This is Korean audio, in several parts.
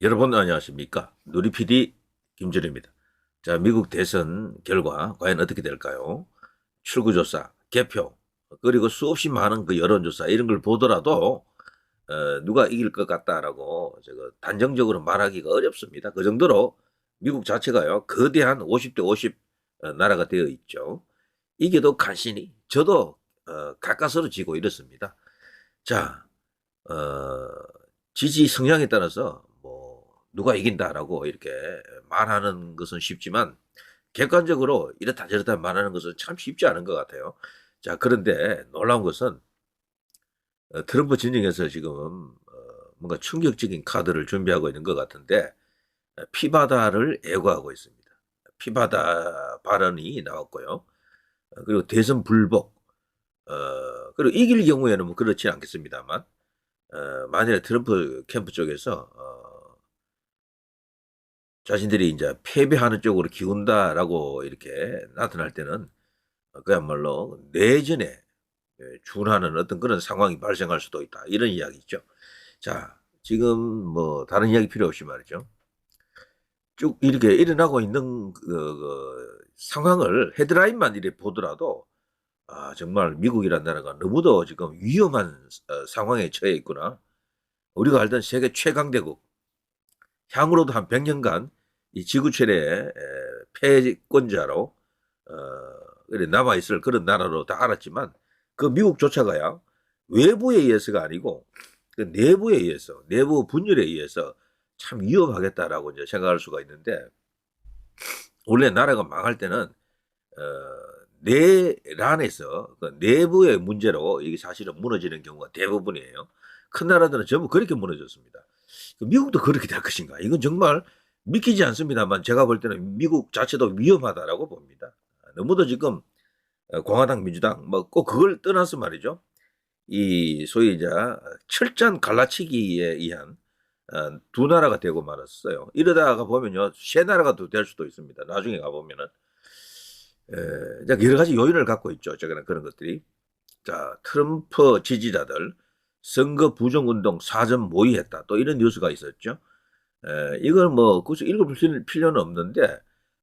여러분 안녕하십니까? 누리 PD 김준입니다. 자, 미국 대선 결과 과연 어떻게 될까요? 출구조사, 개표, 그리고 수없이 많은 그 여론조사 이런 걸 보더라도 누가 이길 것 같다라고 제가 단정적으로 말하기가 어렵습니다. 그 정도로 미국 자체가요 거대한 50대 50 나라가 되어 있죠. 이게도 간신히 저도 가까스로 지고 이렇습니다. 자, 어, 지지 성향에 따라서 뭐 누가 이긴다라고 이렇게 말하는 것은 쉽지만 객관적으로 이렇다 저렇다 말하는 것은 참 쉽지 않은 것 같아요. 자, 그런데 놀라운 것은 트럼프 진영에서 지금 뭔가 충격적인 카드를 준비하고 있는 것 같은데 피바다를 애고하고 있습니다. 피바다 발언이 나왔고요. 그리고 대선 불복, 그리고 이길 경우에는 뭐 그렇지 않겠습니다만 만일에 트럼프 캠프 쪽에서 자신들이 이제 패배하는 쪽으로 기운다라고 이렇게 나타날 때는 그야말로 내전에 준하는 어떤 그런 상황이 발생할 수도 있다. 이런 이야기죠. 자, 지금 뭐 다른 이야기 필요 없이 말이죠. 쭉 이렇게 일어나고 있는 그 상황을 헤드라인만 이렇게 보더라도 정말 미국이라는 나라가 너무도 지금 위험한 상황에 처해 있구나. 우리가 알던 세계 최강대국, 향후로도 한 100년간 이 지구 최대의 패권자로 남아있을 그런 나라로 다 알았지만 그 미국조차가요 외부에 의해서가 아니고 그 내부에 의해서 내부 분열에 의해서 참 위험하겠다라고 이제 생각할 수가 있는데 원래 나라가 망할 때는 내란에서 그 내부의 문제로 이게 사실은 무너지는 경우가 대부분이에요. 큰 나라들은 전부 그렇게 무너졌습니다. 미국도 그렇게 될 것인가? 이건 정말 믿기지 않습니다만 제가 볼 때는 미국 자체도 위험하다라고 봅니다. 너무도 지금 공화당, 민주당 뭐 꼭 그걸 떠나서 말이죠. 이 소위 이제 철저한 갈라치기에 의한 두 나라가 되고 말았어요. 이러다가 보면요, 세 나라가 또 될 수도 있습니다. 나중에 가보면은 여러 가지 요인을 갖고 있죠. 저거는 그런 것들이. 자, 트럼프 지지자들 선거 부정운동 사전 모의했다. 또 이런 뉴스가 있었죠. 이걸 뭐 굳이 읽어볼 필요는 없는데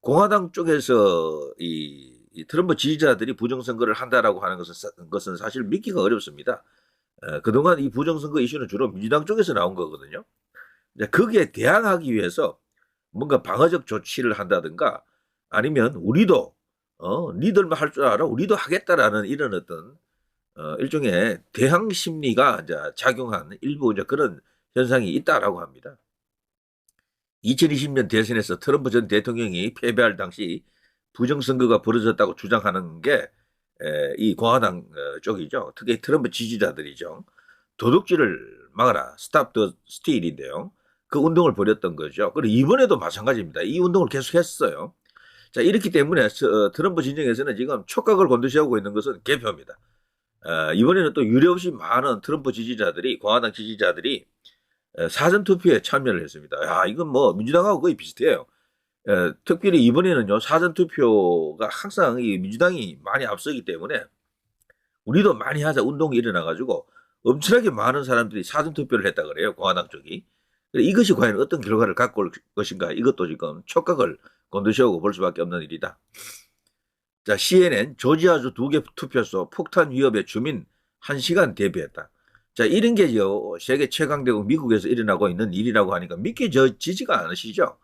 공화당 쪽에서 이 트럼프 지지자들이 부정선거를 한다라고 하는 것은 사실 믿기가 어렵습니다. 그동안 이 부정선거 이슈는 주로 민주당 쪽에서 나온 거거든요. 이제 거기에 대항하기 위해서 뭔가 방어적 조치를 한다든가 아니면 우리도 니들만 할 줄 알아 우리도 하겠다라는 이런 어떤 일종의 대항 심리가 이제 작용한 일부 이제 그런 현상이 있다라고 합니다. 2020년 대선에서 트럼프 전 대통령이 패배할 당시 부정선거가 벌어졌다고 주장하는 게 이 공화당 쪽이죠. 특히 트럼프 지지자들이죠. 도둑질을 막아라. 스탑 더 스틸인데요. 그 운동을 벌였던 거죠. 그리고 이번에도 마찬가지입니다. 이 운동을 계속했어요. 자, 이렇기 때문에 트럼프 진영에서는 지금 촉각을 곤두세우고 있는 것은 개표입니다. 이번에는 또 유례없이 많은 트럼프 지지자들이, 공화당 지지자들이 사전투표에 참여를 했습니다. 야, 이건 뭐 민주당하고 거의 비슷해요. 특별히 이번에는요, 사전투표가 항상 이 민주당이 많이 앞서기 때문에 우리도 많이 하자 운동이 일어나가지고 엄청나게 많은 사람들이 사전투표를 했다 그래요, 공화당 쪽이. 이것이 과연 어떤 결과를 갖고 올 것인가, 이것도 지금 촉각을 곤두세우고 볼 수밖에 없는 일이다. 자, CNN 조지아주 2개 투표소 폭탄 위협에 주민 1시간 대비했다. 자, 이런 게요, 세계 최강대국 미국에서 일어나고 있는 일이라고 하니까 믿기지가 않으시죠?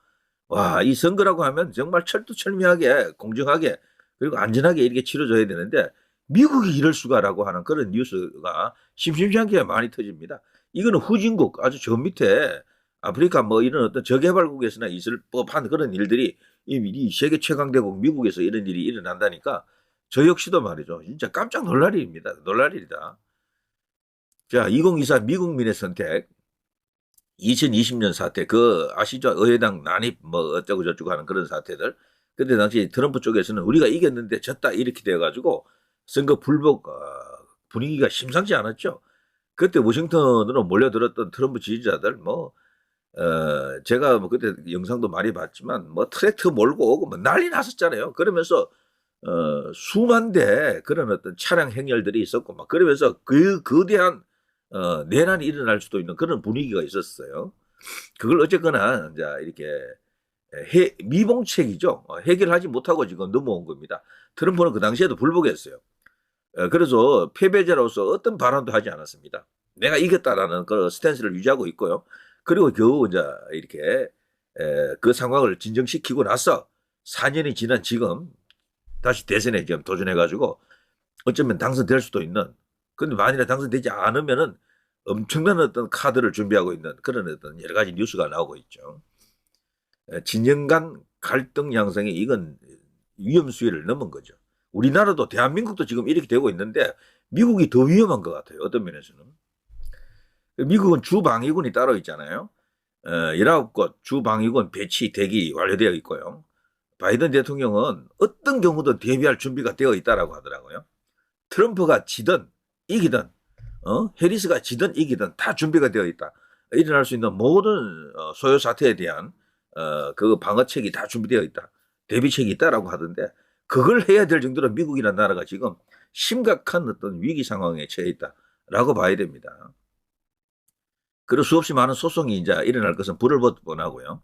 와, 이 선거라고 하면 정말 철두철미하게, 공정하게, 그리고 안전하게 이렇게 치러져야 되는데, 미국이 이럴 수가라고 하는 그런 뉴스가 심심치 않게 많이 터집니다. 이거는 후진국, 아주 저 밑에 아프리카 뭐 이런 어떤 저개발국에서나 있을 법한 그런 일들이 이 세계 최강대국 미국에서 이런 일이 일어난다니까 저 역시도 말이죠. 진짜 깜짝 놀랄 일입니다. 놀랄 일이다. 자, 2024 미국민의 선택. 2020년 사태, 그 아시죠? 의회당 난입 뭐 어쩌고 저쩌고 하는 그런 사태들. 근데 당시 트럼프 쪽에서는 우리가 이겼는데 졌다 이렇게 돼가지고 선거 불복 분위기가 심상치 않았죠. 그때 워싱턴으로 몰려들었던 트럼프 지지자들 뭐 제가 뭐 그때 영상도 많이 봤지만 뭐 트랙터 몰고 오고 뭐 난리 났었잖아요. 그러면서 수만 대 그런 어떤 차량 행렬들이 있었고 막 그러면서 그 거대한 내란이 일어날 수도 있는 그런 분위기가 있었어요. 그걸 어쨌거나 이제 이렇게 미봉책이죠. 해결하지 못하고 지금 넘어온 겁니다. 트럼프는 그 당시에도 불복했어요. 그래서 패배자로서 어떤 발언도 하지 않았습니다. 내가 이겼다라는 그 스탠스를 유지하고 있고요. 그리고 겨우 이제 이렇게 그 상황을 진정시키고 나서 4년이 지난 지금 다시 대선에 지금 도전해가지고 어쩌면 당선될 수도 있는. 근데 만일에 당선되지 않으면은 엄청난 어떤 카드를 준비하고 있는 그런 어떤 여러 가지 뉴스가 나오고 있죠. 진영 간 갈등 양상이 이건 위험 수위를 넘은 거죠. 우리나라도 대한민국도 지금 이렇게 되고 있는데 미국이 더 위험한 것 같아요. 어떤 면에서는. 미국은 주방위군이 따로 있잖아요. 19곳 주방위군 배치 대기 완료되어 있고요. 바이든 대통령은 어떤 경우든 대비할 준비가 되어 있다라고 하더라고요. 트럼프가 지든 이기든 해리스가 지든 이기든 다 준비가 되어 있다. 일어날 수 있는 모든 소요 사태에 대한 그 방어책이 다 준비되어 있다. 대비책이 있다라고 하던데 그걸 해야 될 정도로 미국이라는 나라가 지금 심각한 어떤 위기 상황에 처해 있다라고 봐야 됩니다. 그리고 수없이 많은 소송이 이제 일어날 것은 불을 뻔하고요.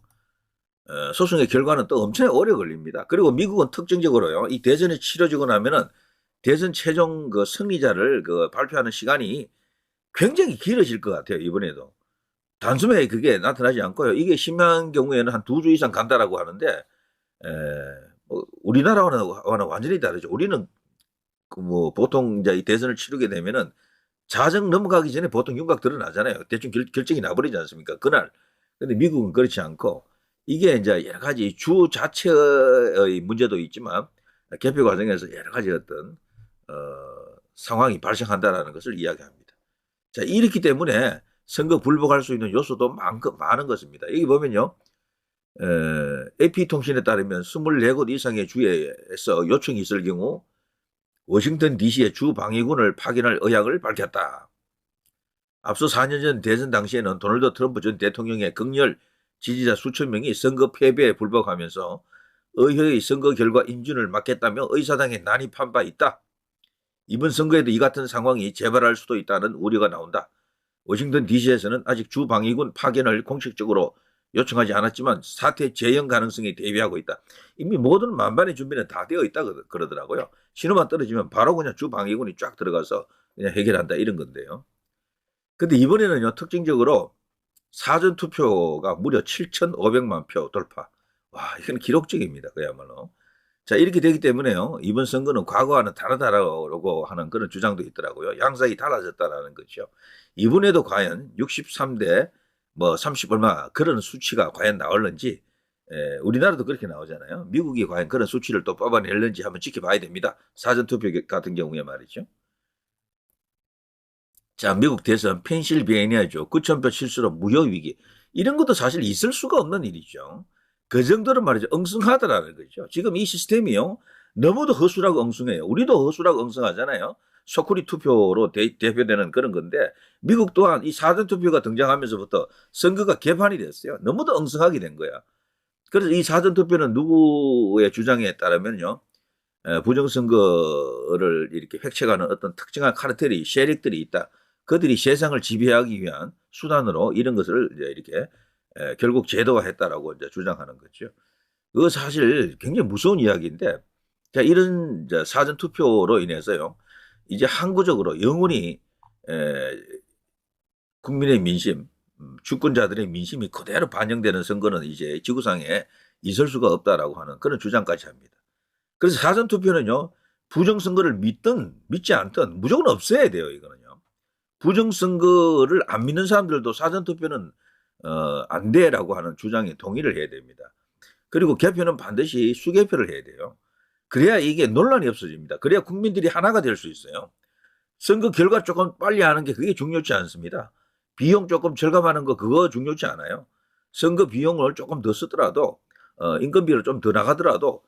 소송의 결과는 또 엄청 오래 걸립니다. 그리고 미국은 특징적으로요, 이 대선이 치러지고 나면은 대선 최종 그 승리자를 그 발표하는 시간이 굉장히 길어질 것 같아요, 이번에도. 단숨에 그게 나타나지 않고요. 이게 심한 경우에는 한 2주 이상 간다라고 하는데, 우리나라와는 완전히 다르죠. 우리는 뭐 보통 이제 이 대선을 치르게 되면은 자정 넘어가기 전에 보통 윤곽 드러나잖아요. 대충 결정이 나버리지 않습니까? 그날. 근데 미국은 그렇지 않고 이게 이제 여러 가지 주 자체의 문제도 있지만 개표 과정에서 여러 가지 어떤 상황이 발생한다라는 것을 이야기합니다. 자, 이렇기 때문에 선거 불복할 수 있는 요소도 많은 것입니다. 여기 보면요. AP통신에 따르면 24곳 이상의 주에서 요청이 있을 경우 워싱턴 DC의 주 방위군을 파견할 의향을 밝혔다. 앞서 4년 전 대선 당시에는 도널드 트럼프 전 대통령의 극렬 지지자 수천 명이 선거 패배에 불복하면서 의회의 선거 결과 인준을 막겠다며 의사당에 난입한 바 있다. 이번 선거에도 이 같은 상황이 재발할 수도 있다는 우려가 나온다. 워싱턴 DC에서는 아직 주 방위군 파견을 공식적으로 요청하지 않았지만 사태 재현 가능성에 대비하고 있다. 이미 모든 만반의 준비는 다 되어 있다 그러더라고요. 신호만 떨어지면 바로 그냥 주 방위군이 쫙 들어가서 그냥 해결한다 이런 건데요. 근데 이번에는요, 특징적으로 사전 투표가 무려 7,500만 표 돌파. 와, 이건 기록적입니다. 그야말로. 자, 이렇게 되기 때문에요, 이번 선거는 과거와는 다르다라고 하는 그런 주장도 있더라고요. 양상이 달라졌다라는 거죠. 이번에도 과연 63대 뭐 30 얼마 그런 수치가 과연 나올는지, 우리나라도 그렇게 나오잖아요. 미국이 과연 그런 수치를 또 뽑아낼는지 한번 지켜봐야 됩니다. 사전투표 같은 경우에 말이죠. 자, 미국 대선 펜실베이니아주 9,000표 실수로 무효위기. 이런 것도 사실 있을 수가 없는 일이죠. 그 정도로 말이죠. 엉성하더라는 거죠. 지금 이 시스템이요, 너무도 허술하고 엉성해요. 우리도 허술하고 엉성하잖아요. 소쿠리 투표로 대표되는 그런 건데, 미국 또한 이 사전투표가 등장하면서부터 선거가 개판이 됐어요. 너무도 엉성하게 된 거야. 그래서 이 사전투표는 누구의 주장에 따르면요, 부정선거를 이렇게 획책하는 어떤 특정한 카르텔이, 세력들이 있다. 그들이 세상을 지배하기 위한 수단으로 이런 것을 이제 이렇게 결국 제도화했다라고 이제 주장하는 거죠. 그거 사실 굉장히 무서운 이야기인데, 자, 이런 사전 투표로 인해서요, 이제 항구적으로 영원히 국민의 민심, 주권자들의 민심이 그대로 반영되는 선거는 이제 지구상에 있을 수가 없다라고 하는 그런 주장까지 합니다. 그래서 사전 투표는요, 부정선거를 믿든 믿지 않든 무조건 없애야 돼요. 이거는요. 부정선거를 안 믿는 사람들도 사전투표는 안 돼라고 하는 주장에 동의를 해야 됩니다. 그리고 개표는 반드시 수개표를 해야 돼요. 그래야 이게 논란이 없어집니다. 그래야 국민들이 하나가 될 수 있어요. 선거 결과 조금 빨리 하는 게 그게 중요치 않습니다. 비용 조금 절감하는 거 그거 중요치 않아요. 선거 비용을 조금 더 쓰더라도 인건비를 좀 더 나가더라도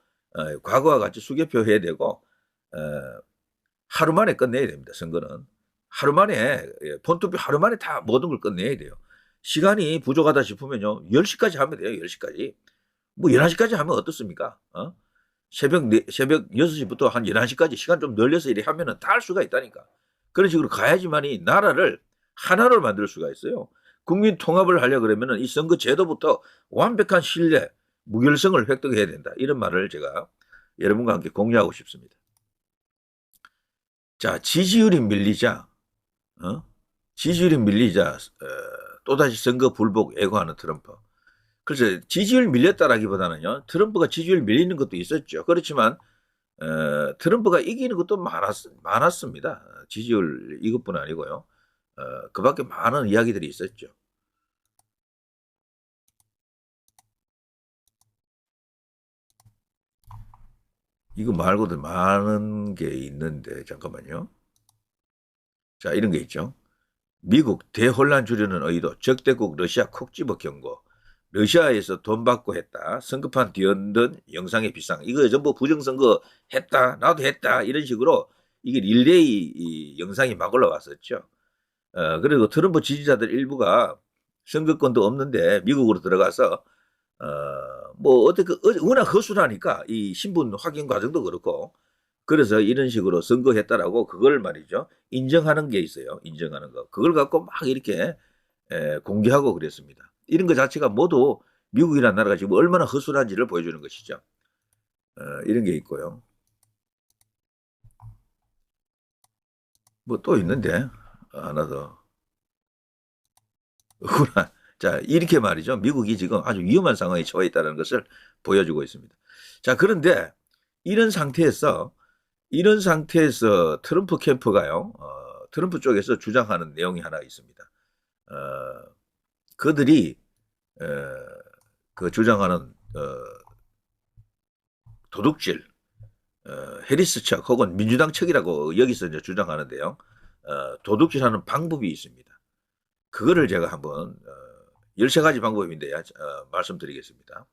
과거와 같이 수개표 해야 되고 하루 만에 끝내야 됩니다. 선거는. 하루 만에, 본투표 하루 만에 다 모든 걸 끝내야 돼요. 시간이 부족하다 싶으면요, 10시까지 하면 돼요, 10시까지. 뭐 11시까지 하면 어떻습니까? 새벽 6시부터 한 11시까지 시간 좀 늘려서 이렇게 하면은 다 할 수가 있다니까. 그런 식으로 가야지만이 나라를 하나로 만들 수가 있어요. 국민 통합을 하려 그러면은 이 선거 제도부터 완벽한 신뢰, 무결성을 획득해야 된다. 이런 말을 제가 여러분과 함께 공유하고 싶습니다. 자, 지지율이 밀리자, 지지율이 밀리자, 또다시 선거 불복 예고하는 트럼프. 그래서 지지율 밀렸다라기보다는요, 트럼프가 지지율 밀리는 것도 있었죠. 그렇지만, 트럼프가 이기는 것도 많았습니다. 지지율 이것뿐 아니고요. 그 밖에 많은 이야기들이 있었죠. 이거 말고도 많은 게 있는데, 잠깐만요. 자, 이런 게 있죠. 미국 대혼란 주려는 의도, 적대국 러시아 콕 집어 경고, 러시아에서 돈 받고 했다, 선거판 뒤흔든 영상의 비상, 이거 전부 부정선거 했다, 나도 했다, 이런 식으로 이게 릴레이 영상이 막 올라왔었죠. 그리고 트럼프 지지자들 일부가 선거권도 없는데 미국으로 들어가서 뭐 어떻게 워낙 허술하니까 이 신분 확인 과정도 그렇고, 그래서 이런 식으로 선거했다라고 그걸 말이죠, 인정하는 게 있어요. 인정하는 거, 그걸 갖고 막 이렇게 공개하고 그랬습니다. 이런 것 자체가 모두 미국이라는 나라가 지금 얼마나 허술한지를 보여주는 것이죠. 이런 게 있고요. 뭐 또 있는데 하나 더. 자, 이렇게 말이죠. 미국이 지금 아주 위험한 상황에 처해 있다는 것을 보여주고 있습니다. 자, 그런데 이런 상태에서 트럼프 캠프가요, 트럼프 쪽에서 주장하는 내용이 하나 있습니다. 그들이 그 주장하는 도둑질, 해리스 척 혹은 민주당 척이라고 여기서 이제 주장하는데요. 도둑질하는 방법이 있습니다. 그거를 제가 한번 13가지 방법인데 말씀드리겠습니다.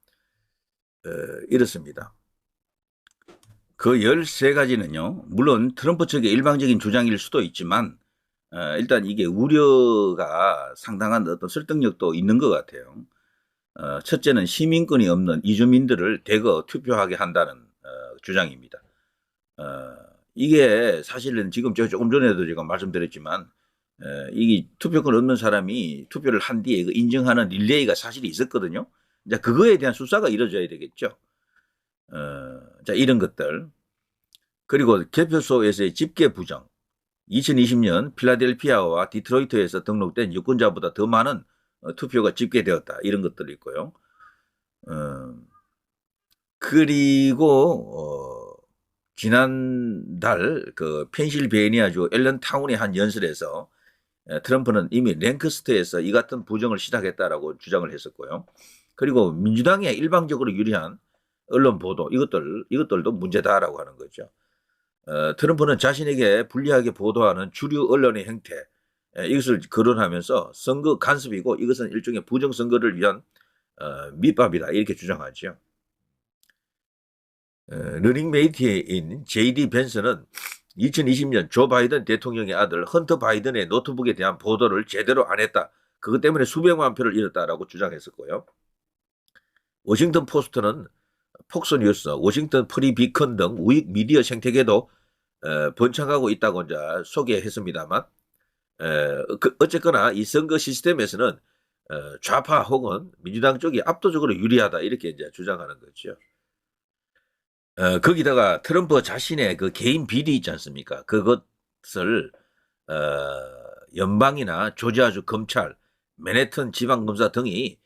이렇습니다. 그 13가지는요, 물론 트럼프 측의 일방적인 주장일 수도 있지만 일단 이게 우려가 상당한 어떤 설득력도 있는 것 같아요. 첫째는 시민권이 없는 이주민들을 대거 투표하게 한다는 주장입니다. 이게 사실은 지금 조금 전에도 제가 말씀드렸지만 이게 투표권 없는 사람이 투표를 한 뒤에 인정하는 릴레이가 사실이 있었거든요. 이제 그거에 대한 수사가 이루어져야 되겠죠. 자, 이런 것들. 그리고 개표소에서의 집계 부정. 2020년 필라델피아와 디트로이트에서 등록된 유권자보다 더 많은 투표가 집계되었다. 이런 것들이 있고요. 그리고 지난달 그 펜실베이니아주 앨런타운의 한 연설에서 트럼프는 이미 랭크스트에서 이 같은 부정을 시작했다라고 주장을 했었고요. 그리고 민주당에 일방적으로 유리한 언론 보도, 이것들도 문제다라고 하는 거죠. 트럼프는 자신에게 불리하게 보도하는 주류 언론의 행태, 이것을 거론하면서 선거 간섭이고 이것은 일종의 부정선거를 위한 밑밥이다, 이렇게 주장하죠. 러닝메이트인 J.D. 벤슨은 2020년 조 바이든 대통령의 아들 헌터 바이든의 노트북에 대한 보도를 제대로 안 했다, 그것 때문에 수백만 표를 잃었다라고 주장했었고요. 워싱턴 포스트는 폭스뉴스, 워싱턴 프리 비컨 등 우익 미디어 생태계도 번창하고 있다고 이제 소개했습니다만, 어쨌거나 이 선거 시스템에서는 좌파 혹은 민주당 쪽이 압도적으로 유리하다, 이렇게 이제 주장하는 거죠. 거기다가 트럼프 자신의 그 개인 비리 있지 않습니까? 그것을 연방이나 조지아주 검찰, 맨해튼 지방검사 등이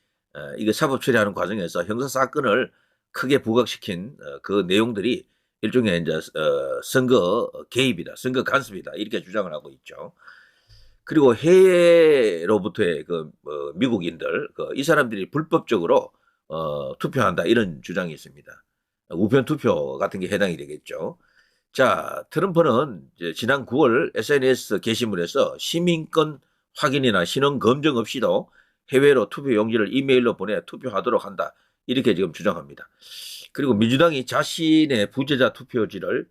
이거 사법 처리하는 과정에서 형사 사건을 크게 부각시킨 그 내용들이 일종의 이제 선거 개입이다, 선거 간섭이다, 이렇게 주장을 하고 있죠. 그리고 해외로부터의 그 미국인들, 이 사람들이 불법적으로 투표한다, 이런 주장이 있습니다. 우편 투표 같은 게 해당이 되겠죠. 자, 트럼프는 지난 9월 SNS 게시물에서 시민권 확인이나 신원 검증 없이도 해외로 투표 용지를 이메일로 보내 투표하도록 한다, 이렇게 지금 주장합니다. 그리고 민주당이 자신의 부재자 투표지를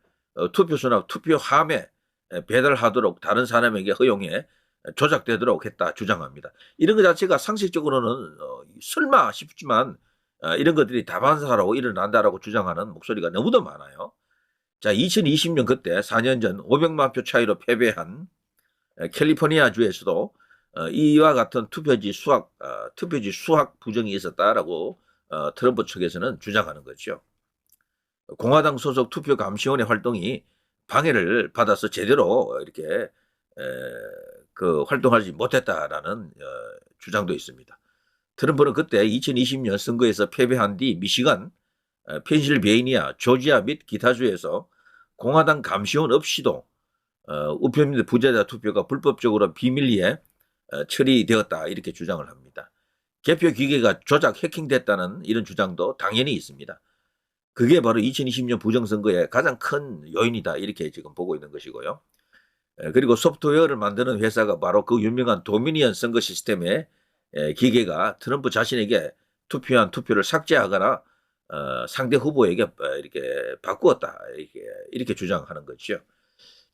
투표소나 투표함에 배달하도록 다른 사람에게 허용해 조작되도록 했다 주장합니다. 이런 것 자체가 상식적으로는 설마 싶지만 이런 것들이 다반사로 일어난다라고 주장하는 목소리가 너무도 많아요. 자, 2020년 그때 4년 전 500만 표 차이로 패배한 캘리포니아주에서도 이와 같은 투표지 수학 부정이 있었다라고 트럼프 측에서는 주장하는 거죠. 공화당 소속 투표감시원의 활동이 방해를 받아서 제대로 이렇게 그 활동하지 못했다라는 주장도 있습니다. 트럼프는 그때 2020년 선거에서 패배한 뒤 미시간, 펜실베이니아, 조지아 및 기타 주에서 공화당 감시원 없이도 우편민 부재자 투표가 불법적으로 비밀리에 처리되었다 이렇게 주장을 합니다. 개표 기계가 조작 해킹됐다는 이런 주장도 당연히 있습니다. 그게 바로 2020년 부정선거의 가장 큰 요인이다 이렇게 지금 보고 있는 것이고요. 그리고 소프트웨어를 만드는 회사가 바로 그 유명한 도미니언 선거 시스템의 기계가 트럼프 자신에게 투표한 투표를 삭제하거나 상대 후보에게 이렇게 바꾸었다 이렇게 주장하는 거죠.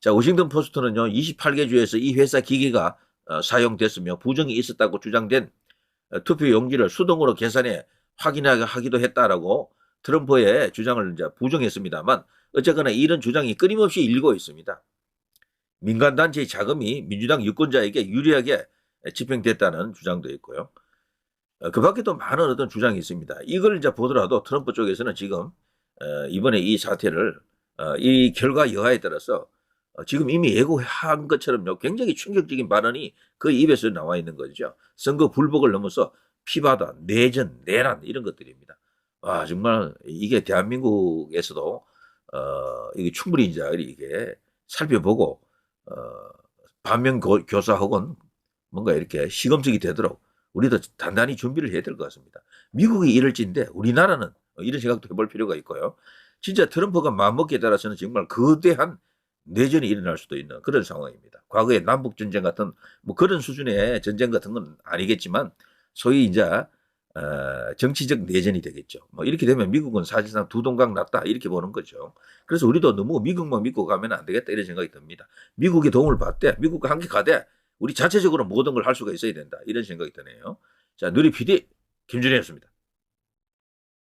자, 워싱턴 포스트는요 28개 주에서 이 회사 기계가 사용됐으며 부정이 있었다고 주장된 투표 용지를 수동으로 계산해 확인하기도 했다라고 트럼프의 주장을 이제 부정했습니다만 어쨌거나 이런 주장이 끊임없이 일고 있습니다. 민간단체의 자금이 민주당 유권자에게 유리하게 집행됐다는 주장도 있고요. 그 밖에 또 많은 어떤 주장이 있습니다. 이걸 이제 보더라도 트럼프 쪽에서는 지금 이번에 이 사태를 이 결과 여하에 따라서 지금 이미 예고한 것처럼요 굉장히 충격적인 발언이 그 입에서 나와 있는 거죠. 선거 불복을 넘어서 피바다, 내전, 내란 이런 것들입니다. 와 정말 이게 대한민국에서도 이게 충분히 이제 이게 살펴보고 반면 교사 혹은 뭔가 이렇게 시금석이 되도록 우리도 단단히 준비를 해야 될 것 같습니다. 미국이 이럴진데 우리나라는 이런 생각도 해볼 필요가 있고요. 진짜 트럼프가 마음먹기에 따라서는 정말 거대한 내전이 일어날 수도 있는 그런 상황입니다. 과거에 남북전쟁 같은 뭐 그런 수준의 전쟁 같은 건 아니겠지만 소위 이제 정치적 내전이 되겠죠. 뭐 이렇게 되면 미국은 사실상 두 동강 났다 이렇게 보는 거죠. 그래서 우리도 너무 미국만 믿고 가면 안 되겠다 이런 생각이 듭니다. 미국의 도움을 받되 미국과 함께 가되 우리 자체적으로 모든 걸 할 수가 있어야 된다 이런 생각이 드네요. 자, 누리 PD 김준혜였습니다.